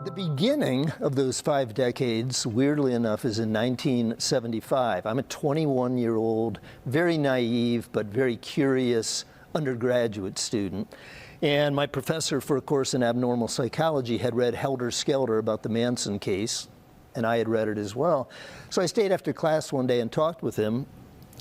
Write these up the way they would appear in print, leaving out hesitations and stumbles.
The beginning of those 5 decades, weirdly enough, is in 1975. I'm a 21-year-old, very naive but very curious undergraduate student. And my professor for a course in abnormal psychology had read Helter Skelter about the Manson case, and I had read it as well. So I stayed after class one day and talked with him.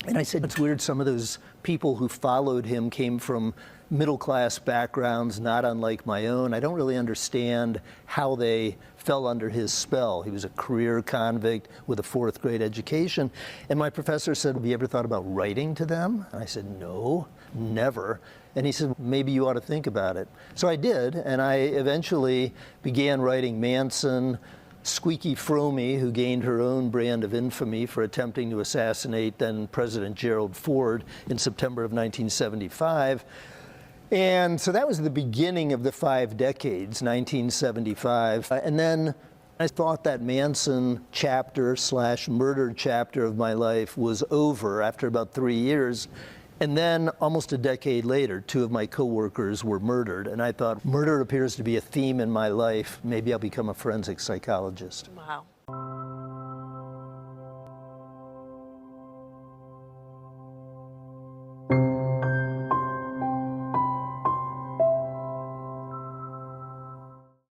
And I said, it's weird, some of those people who followed him came from middle-class backgrounds, not unlike my own. I don't really understand how they fell under his spell. He was a career convict with a 4th grade education. And my professor said, have you ever thought about writing to them? And I said, no, never. And he said, maybe you ought to think about it. So I did, and I eventually began writing Manson, Squeaky Frommie, who gained her own brand of infamy for attempting to assassinate then President Gerald Ford in September of 1975. And so that was the beginning of the 5 decades, 1975. And then I thought that Manson chapter / murder chapter of my life was over after about 3 years. And then almost a decade later, 2 of my coworkers were murdered. And I thought, murder appears to be a theme in my life. Maybe I'll become a forensic psychologist. Wow.